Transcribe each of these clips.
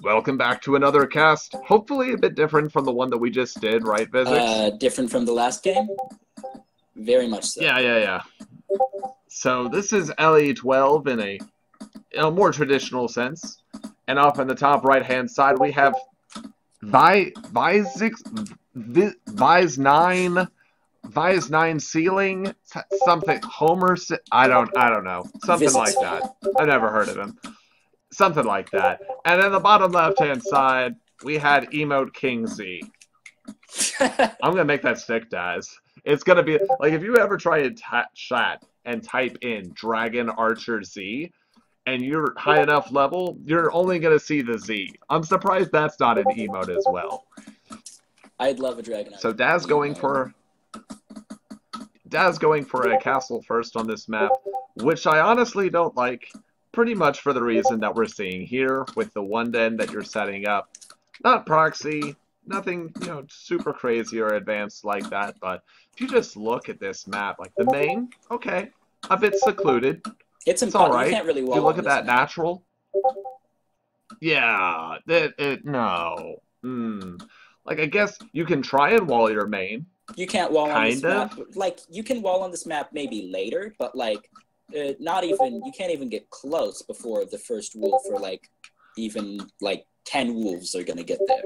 welcome back to another cast. Hopefully a bit different from the one that we just did, right, Visix? Different from the last game? Very much so. Yeah. So this is LE12 in a more traditional sense. And off in the top right-hand side, we have Vise 9 ceiling, something, I don't know. Something like that. I've never heard of him. Something like that. And in the bottom left-hand side, we had Emote King Z. I'm gonna make that stick, Daz. It's gonna be like if you ever try to chat and type in DragonArcherZ, and you're high enough level, you're only gonna see the Z. I'm surprised that's not an emote as well. I'd love a dragon. So Daz going for a castle first on this map, which I honestly don't like. Pretty much for the reason that we're seeing here with the one den that you're setting up. Not proxy, nothing, super crazy or advanced like that, but if you just look at this map, like the main, okay, a bit secluded. It's all right. You can't really if you look at that natural, yeah, no. Like, I guess you can try and wall your main. You can't wall on this map. Like, you can wall on this map maybe later, but like, you can't even get close before the first wolf, or even 10 wolves are gonna get there.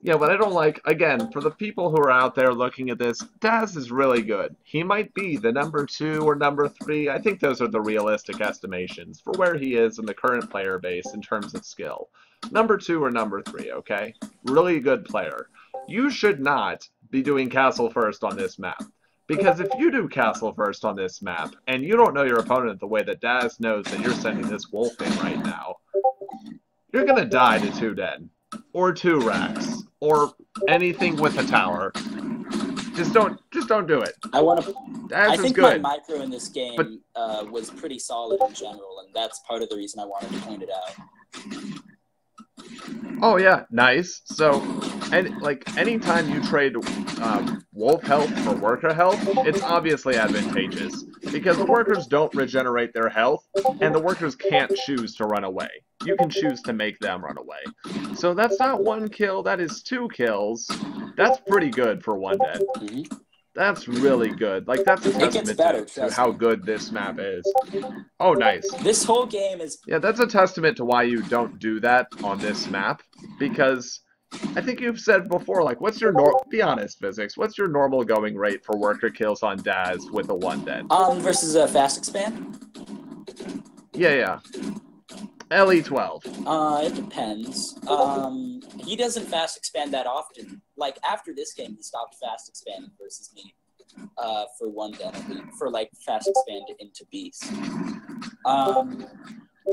Yeah, but I don't like, again, for the people who are out there looking at this, Daz is really good. He might be the number 2 or number 3. I think those are the realistic estimations for where he is in the current player base in terms of skill. Number 2 or number 3, okay? Really good player. You should not be doing castle first on this map. Because if you do castle first on this map, and you don't know your opponent the way that Daz knows that you're sending this wolf in right now, you're gonna die to 2 dead. Or 2 racks. Or anything with a tower. Just don't do it. I think my micro in this game was pretty solid in general, and that's part of the reason I wanted to point it out. Oh yeah, nice. So, anytime you trade wolf health for worker health, it's obviously advantageous. Because the workers don't regenerate their health, and the workers can't choose to run away. You can choose to make them run away. So that's not 1 kill, that is 2 kills. That's pretty good for one dead. That's really good. Like, that's a testament to how good this map is. Oh, nice. This whole game is... Yeah, that's a testament to why you don't do that on this map. Because I think you've said before, like, be honest, Visix, what's your normal going rate for worker kills on Daz with a 1 dead? Versus a fast expand? Yeah. LE12. It depends. He doesn't fast expand that often. Like, after this game, he stopped fast expanding versus me. For 1 dead, for fast expand into beast.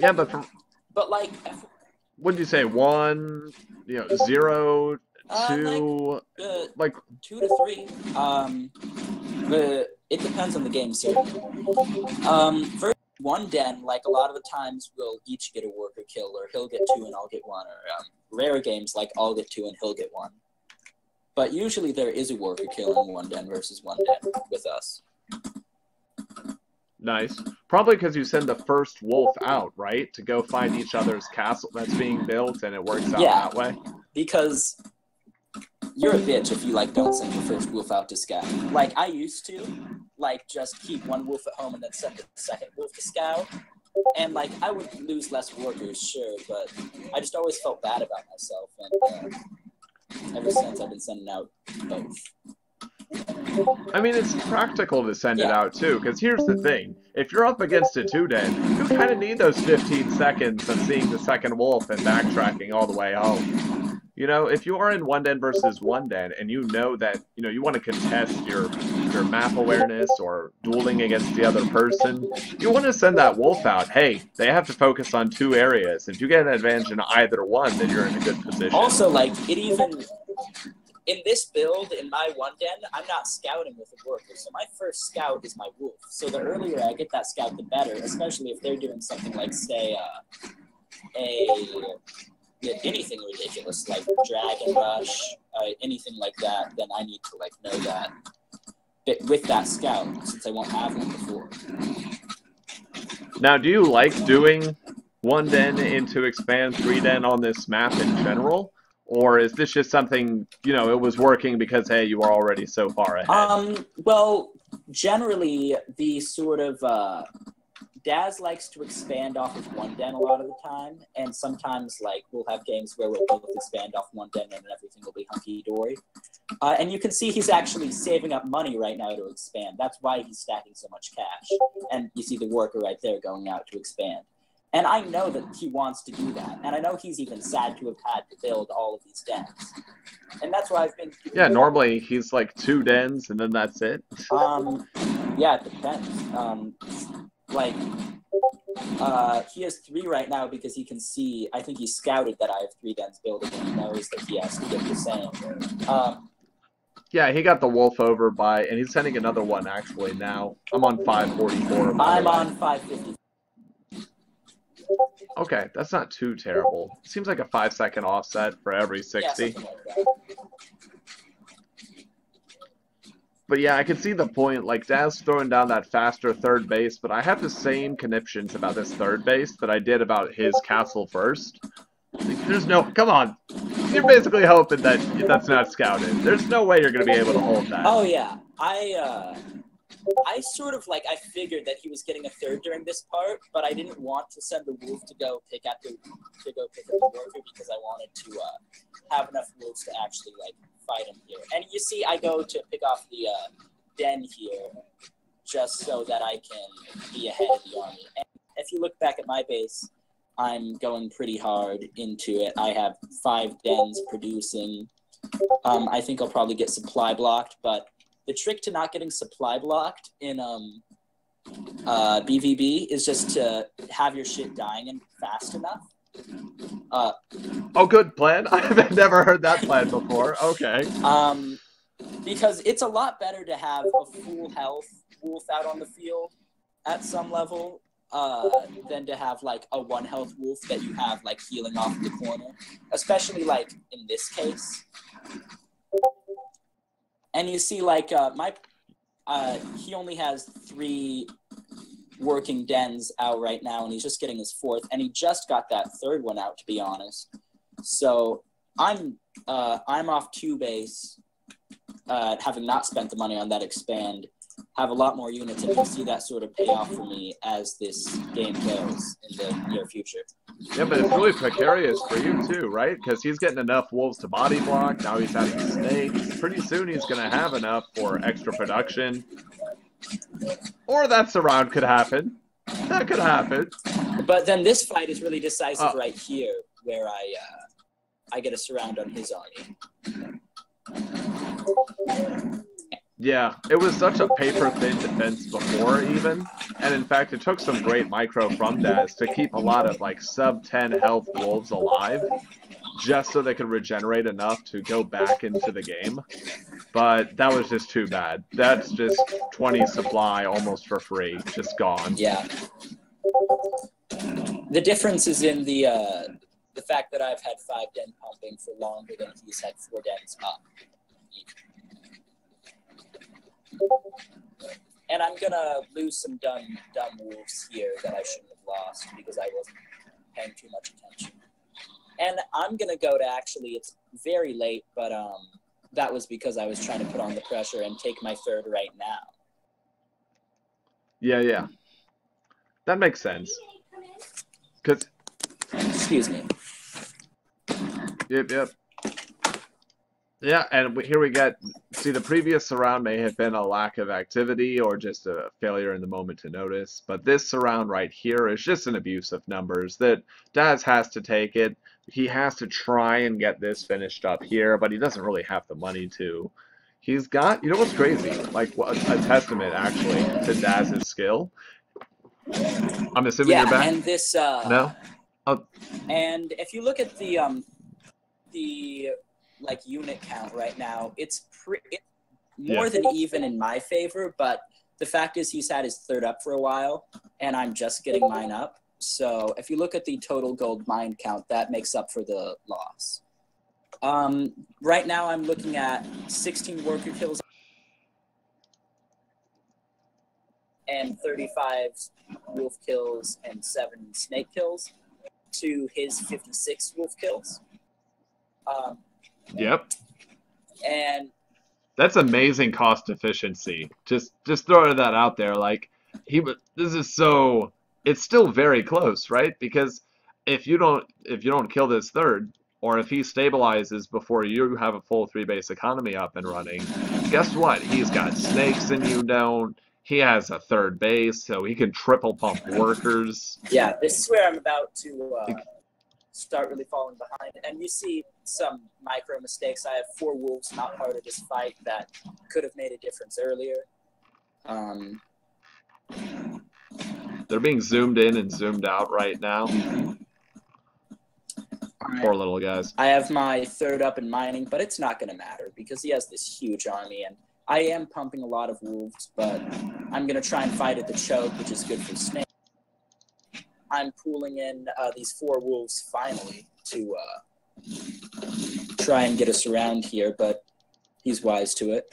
Yeah, but what'd you say? 1, 0, 2, 2 to 3. It depends on the game, so. For 1 den, a lot of the times we'll each get a worker kill, or he'll get 2 and I'll get 1, or rare games I'll get 2 and he'll get 1. But usually there is a worker kill in 1 den versus 1 den with us. Nice. Probably because you send the first wolf out, right? To go find each other's castle that's being built, and it works out that way? Because you're a bitch if you, don't send the first wolf out to scout. I used to, just keep 1 wolf at home and then send the second wolf to scout. And, I would lose less workers, sure, but I just always felt bad about myself, and ever since I've been sending out both. I mean, it's practical to send it out, too, because here's the thing. If you're up against a 2 dead, you kind of need those 15 seconds of seeing the second wolf and backtracking all the way home. If you are in 1 den versus 1 den, and you know that, you want to contest your map awareness or dueling against the other person, you want to send that wolf out. Hey, they have to focus on 2 areas. If you get an advantage in either one, then you're in a good position. Also, in this build, in my 1 den, I'm not scouting with a worker, so my first scout is my wolf. So the earlier I get that scout, the better, especially if they're doing something say, anything ridiculous, like Dragon Rush, anything like that, then I need to, know that with that scout, since I won't have one before. Now, do you like doing 1 den into expand 3 den on this map in general? Or is this just something, you know, it was working because, hey, you are already so far ahead? Well, generally, the sort of, Daz likes to expand off of 1 den a lot of the time, and sometimes, like, we'll have games where we'll both expand off 1 den and everything will be hunky-dory. And you can see he's actually saving up money right now to expand. That's why he's stacking so much cash. And you see the worker right there going out to expand. And I know that he wants to do that. And I know he's even sad to have had to build all of these dens. And that's why I've been... Yeah, normally he's like 2 dens and then that's it. Yeah, it depends. He has 3 right now because he can see, I think he scouted that I have 3 dens building and he knows that he has to get the same. Yeah, he got the wolf over by, and he's sending another one actually now. I'm on 544. I'm on 550. Okay, that's not too terrible. Seems like a 5-second offset for every 60. Yeah, like that. But yeah, I can see the point. Like, Daz throwing down that faster third base, but I have the same conniptions about this third base that I did about his castle first. Like, there's no... Come on! You're basically hoping that that's not scouted. There's no way you're going to be able to hold that. Oh, yeah. I sort of, like, I figured that he was getting a third during this part, but I didn't want to send the wolf to go pick up the worker because I wanted to have enough wolves to actually, like, fight him here. And you see, I go to pick off the den here just so that I can be ahead of the army. And if you look back at my base, I'm going pretty hard into it. I have 5 dens producing. I think I'll probably get supply blocked, but the trick to not getting supply blocked in BvB is just to have your shit dying and fast enough. Oh, good plan. I've never heard that plan before. Okay. Because it's a lot better to have a full health wolf out on the field at some level than to have like a 1 health wolf that you have like healing off in the corner, especially like in this case. And you see, like, he only has 3 working dens out right now, and he's just getting his 4th, and he just got that 3rd one out, to be honest. So I'm off 2 base, having not spent the money on that expand, have a lot more units, and you'll see that sort of pay off for me as this game goes in the near future. Yeah, but it's really precarious for you too, right? Because he's getting enough wolves to body block, now he's having snakes. Pretty soon he's going to have enough for extra production. Or that surround could happen. That could happen. But then this fight is really decisive right here, where I get a surround on his army. Yeah, it was such a paper-thin defense before, even. And in fact, it took some great micro from Daz to keep a lot of, like, sub-10 health wolves alive, just so they could regenerate enough to go back into the game. But that was just too bad. That's just 20 supply almost for free, just gone. Yeah. The difference is in the fact that I've had 5 den pumping for longer than he's had 4 dens up. And I'm gonna lose some dumb wolves here that I shouldn't have lost because I wasn't paying too much attention. And I'm gonna go to actually, it's very late, but that was because I was trying to put on the pressure and take my 3rd right now. Yeah. That makes sense. Cause excuse me. Yep. Yeah, and here we get, see, the previous surround may have been a lack of activity or just a failure in the moment to notice, but this surround right here is just an abuse of numbers that Daz has to take it. He has to try and get this finished up here, but he doesn't really have the money to. He's got, you know what's crazy? Like, a testament, actually, to Daz's skill. I'm assuming you're back? And this, no? Oh. And if you look at the like unit count right now, it's more than even in my favor, but the fact is he's had his 3rd up for a while and I'm just getting mine up. So if you look at the total gold mine count, that makes up for the loss. Right now I'm looking at 16 worker kills and 35 wolf kills and 7 snake kills. to his 56 wolf kills. Yep. And that's amazing cost efficiency. Just throwing that out there. Like this is so. It's still very close, right? Because if you don't kill this third, or if he stabilizes before you have a full 3-base economy up and running, guess what? He's got snakes and you don't. He has a third base, so he can triple pump workers. Yeah, this is where I'm about to start really falling behind. And you see some micro mistakes. I have 4 wolves not part of this fight that could have made a difference earlier. They're being zoomed in and zoomed out right now. Poor little guys. I have my third up in mining, but it's not going to matter because he has this huge army, and I am pumping a lot of wolves, but I'm going to try and fight at the choke, which is good for snake. I'm pooling in these 4 wolves finally to try and get us around here, but he's wise to it.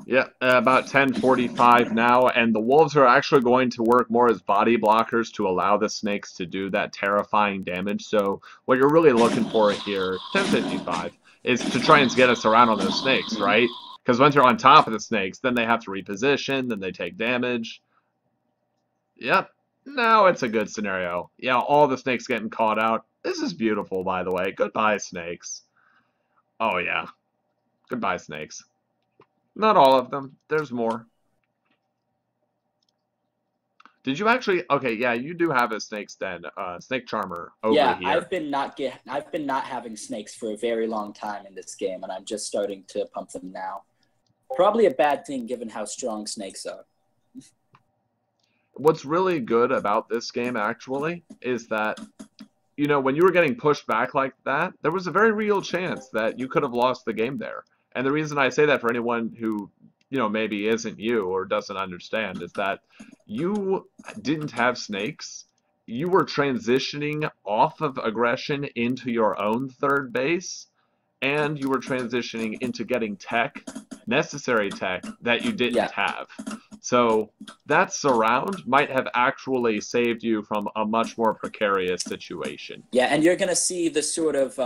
Yeah, about 10:45 now, and the wolves are actually going to work more as body blockers to allow the snakes to do that terrifying damage. So what you're really looking for here, 10:55, is to try and get us around on those snakes, right? Because once you're on top of the snakes, then they have to reposition, then they take damage. Yep, now it's a good scenario. Yeah, all the snakes getting caught out. This is beautiful, by the way. Goodbye, snakes. Oh, yeah. Goodbye, snakes. Not all of them. There's more. Did you actually? Okay, yeah, you do have a snake's den, snake charmer over here. Yeah, I've been not having snakes for a very long time in this game, and I'm just starting to pump them now. Probably a bad thing given how strong snakes are. What's really good about this game actually is that, you know, when you were getting pushed back like that, there was a very real chance that you could have lost the game there. And the reason I say that for anyone who, you know, maybe isn't you or doesn't understand is that you didn't have snakes. You were transitioning off of aggression into your own third base, and you were transitioning into getting tech, necessary tech, that you didn't have. So that surround might have actually saved you from a much more precarious situation. Yeah, and you're going to see the sort of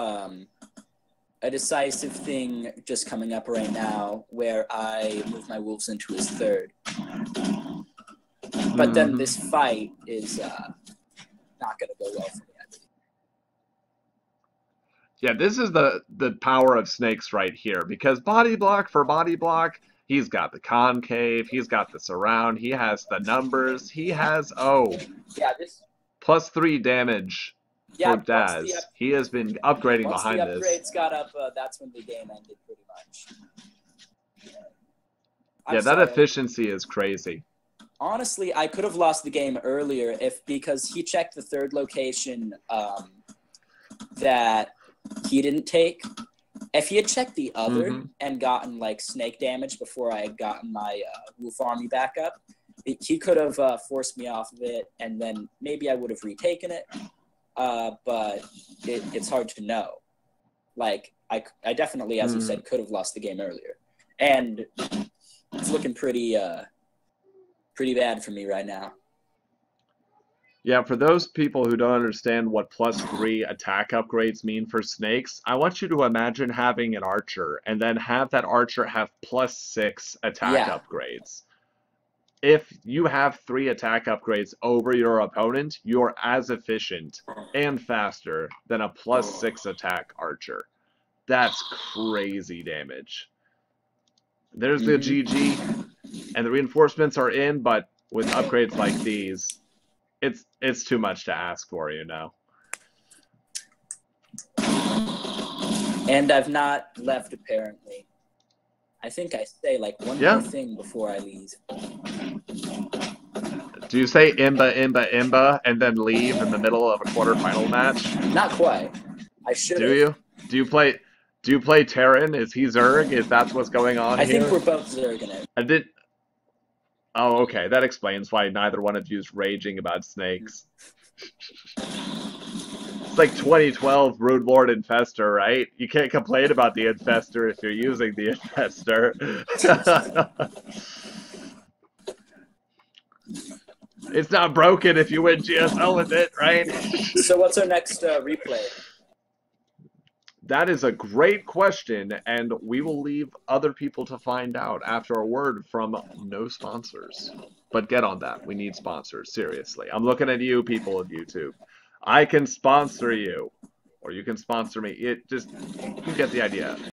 a decisive thing just coming up right now where I move my wolves into his third. But then this fight is not going to go well for me. Yeah, this is the power of snakes right here, because body block for body block, he's got the concave, he's got the surround, he has the numbers, he has, this +3 damage for Daz. He has been upgrading behind this. Once the upgrades got up, that's when the game ended pretty much. Yeah, that efficiency is crazy. Honestly, I could have lost the game earlier because he checked the third location that he didn't take. If he had checked the other and gotten like snake damage before I had gotten my wolf army back up, he could have forced me off of it, and then maybe I would have retaken it. But it's hard to know. Like I definitely, as you said, could have lost the game earlier, and it's looking pretty bad for me right now. Yeah, for those people who don't understand what +3 attack upgrades mean for snakes, I want you to imagine having an archer and then have that archer have +6 attack upgrades. If you have 3 attack upgrades over your opponent, you're as efficient and faster than a +6 attack archer. That's crazy damage. There's the GG, and the reinforcements are in, but with upgrades like these, it's too much to ask for, you know. And I've not left, apparently. I think I say like one more thing before I leave. Do you say imba, imba, imba, and then leave in the middle of a quarterfinal match? Not quite. I should. Do you? Do you play Terran? Is he Zerg? Is that what's going on here? I think we're both Zerg in it. I did. Oh, okay. That explains why neither one of you is raging about snakes. It's like 2012 Brood Lord Infestor, right? You can't complain about the Infestor if you're using the Infestor. It's not broken if you win GSL with it, right? So what's our next replay? That is a great question, and we will leave other people to find out after a word from no sponsors. But get on that. We need sponsors, seriously. I'm looking at you, people of YouTube. I can sponsor you, or you can sponsor me. You get the idea.